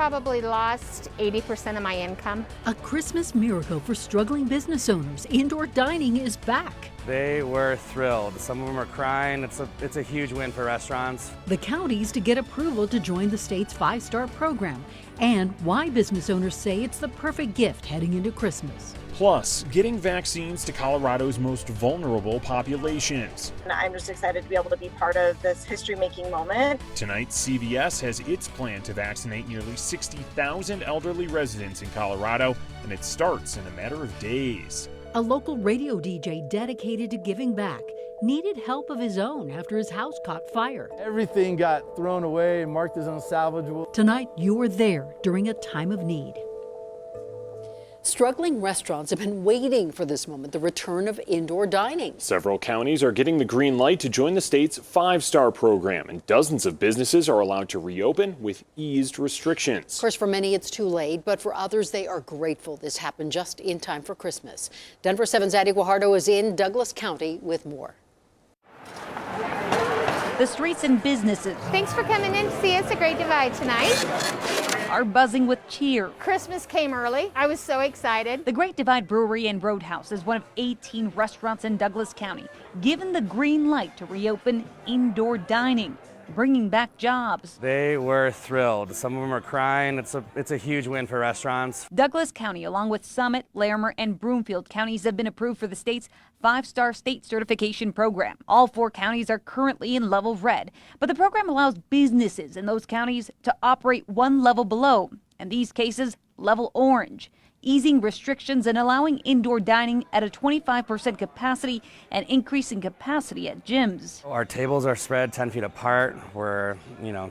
probably lost 80% of my income. A Christmas miracle for struggling business owners. Indoor dining is back. They were thrilled. Some of them are crying. It's a huge win for restaurants. The counties to get approval to join the state's 5-star program, and why business owners say it's the perfect gift heading into Christmas. Plus, getting vaccines to Colorado's most vulnerable populations. I'm just excited to be able to be part of this history-making moment. Tonight, CVS has its plan to vaccinate nearly 60,000 elderly residents in Colorado, and it starts in a matter of days. A local radio DJ dedicated to giving back needed help of his own after his house caught fire. Everything got thrown away and marked as unsalvageable. Tonight, you are there during a time of need. Struggling restaurants have been waiting for this moment, the return of indoor dining. Several counties are getting the green light to join the state's 5-star program, and dozens of businesses are allowed to reopen with eased restrictions. Of course, for many, it's too late, but for others, they are grateful this happened just in time for Christmas. Denver7's Addie Guajardo is in Douglas County with more. The streets and businesses. Thanks for coming in to see us at Great Divide tonight. Are buzzing with cheer. Christmas came early. I was so excited. The Great Divide Brewery and Roadhouse is one of 18 restaurants in Douglas County given the green light to reopen indoor dining, bringing back jobs. They were thrilled. Some of them are crying. It's a huge win for restaurants. Douglas County, along with Summit, Larimer, and Broomfield counties, have been approved for the state's 5-star state certification program. All 4 counties are currently in level red, but the program allows businesses in those counties to operate one level below, in these cases, level orange, easing restrictions and allowing indoor dining at a 25% capacity and increasing capacity at gyms. Our tables are spread 10 feet apart. We're,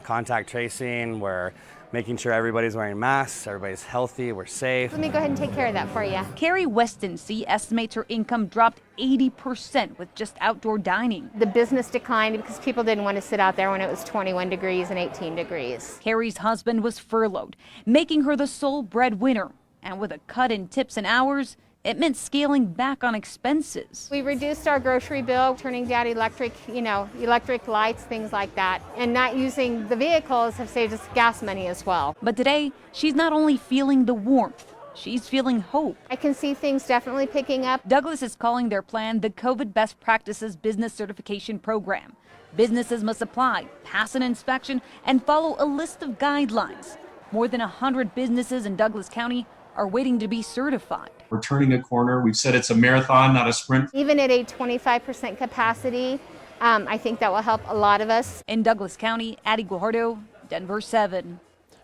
contact tracing. We're making sure everybody's wearing masks, everybody's healthy, we're safe. Let me go ahead and take care of that for you. Carrie Weston-C estimates her income dropped 80% with just outdoor dining. The business declined because people didn't want to sit out there when it was 21 degrees and 18 degrees. Carrie's husband was furloughed, making her the sole breadwinner. And with a cut in tips and hours, it meant scaling back on expenses. We reduced our grocery bill, turning down electric lights, things like that. And not using the vehicles have saved us gas money as well. But today, she's not only feeling the warmth, she's feeling hope. I can see things definitely picking up. Douglas is calling their plan the COVID Best Practices Business Certification Program. Businesses must apply, pass an inspection, and follow a list of guidelines. More than 100 businesses in Douglas County are waiting to be certified. We're turning a corner. We've said it's a marathon, not a sprint. Even at a 25% capacity, I think that will help a lot of us. In Douglas County, Addie Guajardo, Denver7.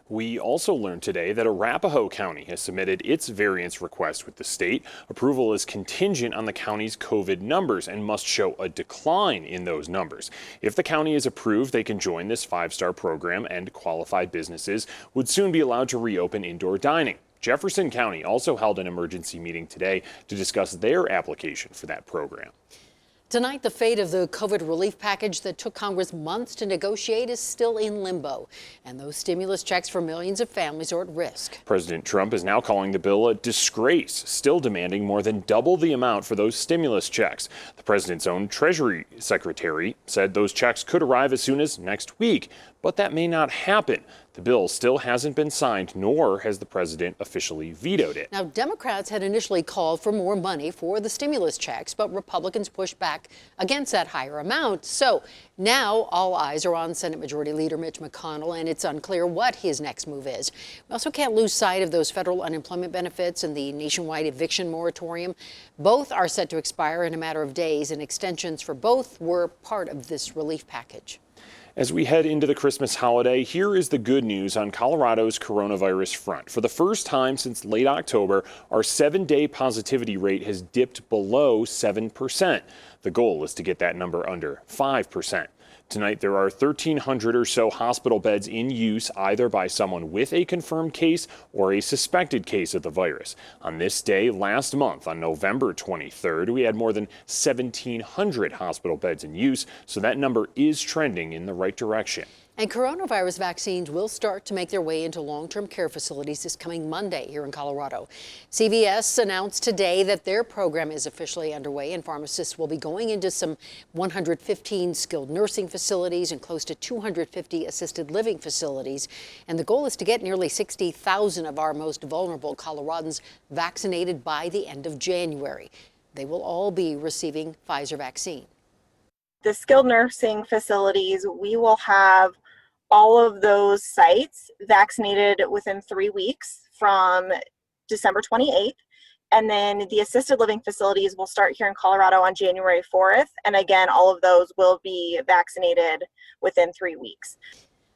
We also learned today that Arapahoe County has submitted its variance request with the state. Approval is contingent on the county's COVID numbers and must show a decline in those numbers. If the county is approved, they can join this 5-star program, and qualified businesses would soon be allowed to reopen indoor dining. Jefferson County also held an emergency meeting today to discuss their application for that program. Tonight, the fate of the COVID relief package that took Congress months to negotiate is still in limbo, and those stimulus checks for millions of families are at risk. President Trump is now calling the bill a disgrace, still demanding more than double the amount for those stimulus checks. The president's own Treasury Secretary said those checks could arrive as soon as next week, but that may not happen. The bill still hasn't been signed, nor has the president officially vetoed it. Now, Democrats had initially called for more money for the stimulus checks, but Republicans pushed back against that higher amount. So now all eyes are on Senate Majority Leader Mitch McConnell, and it's unclear what his next move is. We also can't lose sight of those federal unemployment benefits and the nationwide eviction moratorium. Both are set to expire in a matter of days, and extensions for both were part of this relief package. As we head into the Christmas holiday, here is the good news on Colorado's coronavirus front. For the first time since late October, our 7-day positivity rate has dipped below 7%. The goal is to get that number under 5%. Tonight, there are 1,300 or so hospital beds in use either by someone with a confirmed case or a suspected case of the virus. On this day last month, on November 23rd, we had more than 1,700 hospital beds in use, so that number is trending in the right direction. And coronavirus vaccines will start to make their way into long-term care facilities this coming Monday here in Colorado. CVS announced today that their program is officially underway, and pharmacists will be going into some 115 skilled nursing facilities and close to 250 assisted living facilities. And the goal is to get nearly 60,000 of our most vulnerable Coloradans vaccinated by the end of January. They will all be receiving Pfizer vaccine. The skilled nursing facilities, we will have all of those sites vaccinated within 3 weeks from December 28th. And then the assisted living facilities will start here in Colorado on January 4th. And again, all of those will be vaccinated within 3 weeks.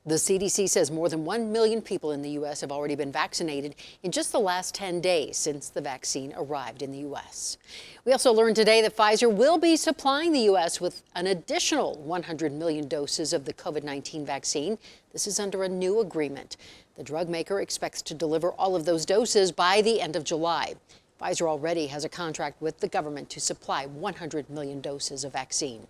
The CDC says more than 1 million people in the U.S. have already been vaccinated in just the last 10 days since the vaccine arrived in the U.S. We also learned today that Pfizer will be supplying the U.S. with an additional 100 million doses of the COVID-19 vaccine. This is under a new agreement. The drug maker expects to deliver all of those doses by the end of July. Pfizer already has a contract with the government to supply 100 million doses of vaccine.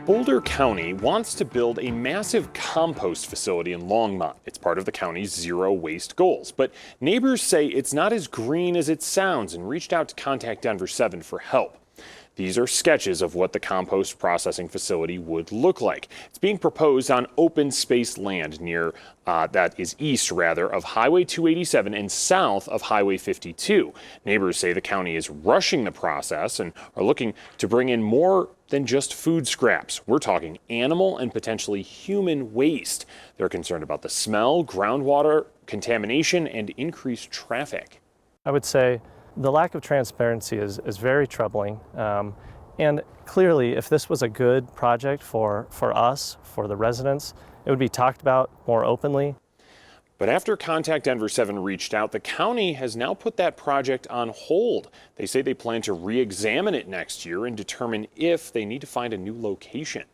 Boulder County wants to build a massive compost facility in Longmont. It's part of the county's zero waste goals. But neighbors say it's not as green as it sounds and reached out to contact Denver7 for help. These are sketches of what the compost processing facility would look like. It's being proposed on open space land near, that is east rather, of Highway 287 and south of Highway 52. Neighbors say the county is rushing the process and are looking to bring in more than just food scraps. We're talking animal and potentially human waste. They're concerned about the smell, groundwater contamination, and increased traffic. I would say the lack of transparency is very troubling. And clearly, if this was a good project for us, for the residents, it would be talked about more openly. But after Contact Denver7 reached out, the county has now put that project on hold. They say they plan to re-examine it next year and determine if they need to find a new location.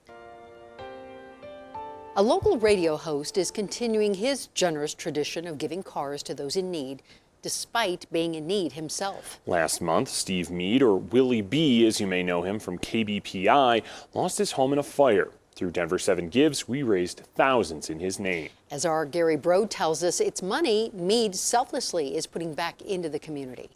A local radio host is continuing his generous tradition of giving cars to those in need, despite being in need himself. Last month, Steve Mead, or Willie B, as you may know him from KBPI, lost his home in a fire. Through Denver7 Gives, we raised thousands in his name. As our Gary Brode tells us, it's money Mead selflessly is putting back into the community.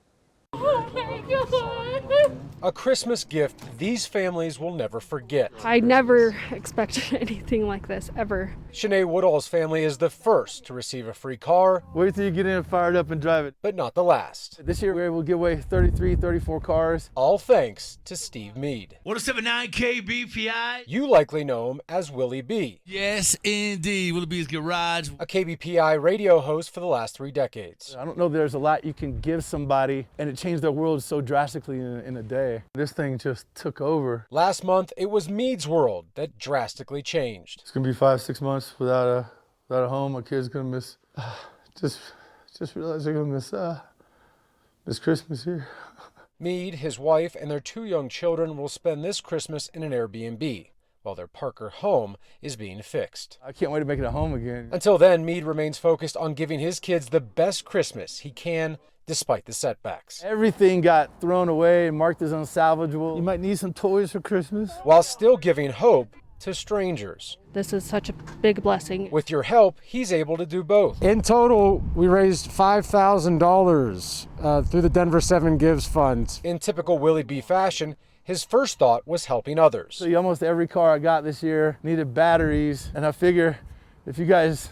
A Christmas gift these families will never forget. I never expected anything like this, ever. Shanae Woodall's family is the first to receive a free car. Wait till you get in, fired up, and drive it. But not the last. This year we were able to give away 33, 34 cars. All thanks to Steve Mead. 1079 KBPI. You likely know him as Willie B. Yes, indeed. Willie B's Garage. A KBPI radio host for the last 3 decades. I don't know if there's a lot you can give somebody, and it changed their world so drastically in a day. This thing just took over. Last month, it was Mead's world that drastically changed. It's gonna be 5-6 months without a home. My kid's gonna miss. Just realized they're gonna miss Christmas here. Mead, his wife, and their 2 young children will spend this Christmas in an Airbnb, while their Parker home is being fixed. I can't wait to make it a home again. Until then, Mead remains focused on giving his kids the best Christmas he can, despite the setbacks. Everything got thrown away and marked as unsalvageable. You might need some toys for Christmas. While still giving hope to strangers. This is such a big blessing. With your help, he's able to do both. In total, we raised $5,000 through the Denver7 Gives Fund. In typical Willie B fashion, his first thought was helping others. So almost every car I got this year needed batteries, and I figure if you guys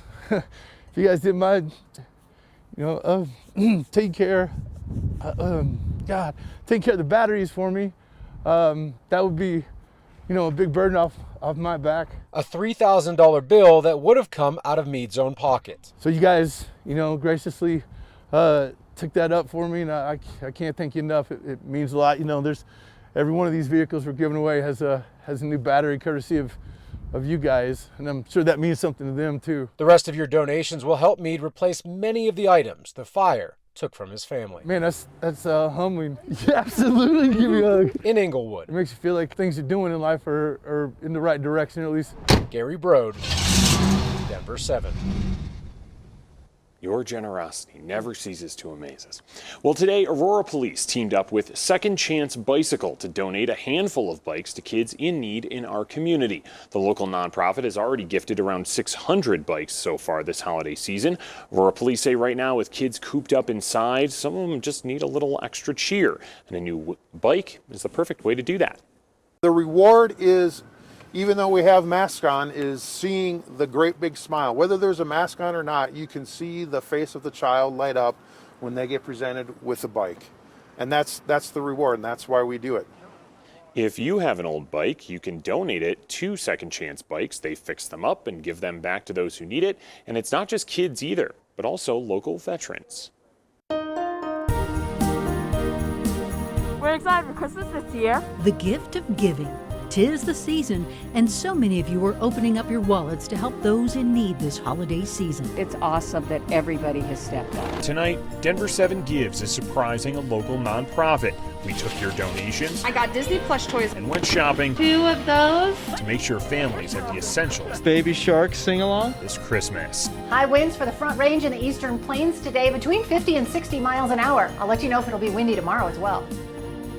didn't mind, taking care of the batteries for me, that would be, a big burden off my back. A $3,000 bill that would have come out of Mead's own pocket. So you guys, graciously took that up for me, and I can't thank you enough. It means a lot. There's every one of these vehicles we're giving away has a new battery courtesy of you guys, and I'm sure that means something to them too. The rest of your donations will help Mead replace many of the items the fire took from his family. Man, that's humbling. Yeah, absolutely, give me a hug. In Inglewood. It makes you feel like things you're doing in life are in the right direction, at least. Gary Brode, Denver7. Your generosity never ceases to amaze us. Well, today, Aurora Police teamed up with Second Chance Bicycle to donate a handful of bikes to kids in need in our community. The local nonprofit has already gifted around 600 bikes so far this holiday season. Aurora Police say right now, with kids cooped up inside, some of them just need a little extra cheer, and a new bike is the perfect way to do that. The reward is, even though we have masks on, is seeing the great big smile. Whether there's a mask on or not, you can see the face of the child light up when they get presented with a bike. And that's the reward, and that's why we do it. If you have an old bike, you can donate it to Second Chance Bikes. They fix them up and give them back to those who need it. And it's not just kids either, but also local veterans. We're excited for Christmas this year. The gift of giving. 'Tis the season, and so many of you are opening up your wallets to help those in need this holiday season. It's awesome that everybody has stepped up. Tonight, Denver7 Gives is surprising a local nonprofit. We took your donations. I got Disney plush toys. And went shopping. 2 of those. To make sure families have the essentials. Baby Shark sing-along. This Christmas. High winds for the Front Range and the Eastern Plains today, between 50 and 60 miles an hour. I'll let you know if it'll be windy tomorrow as well.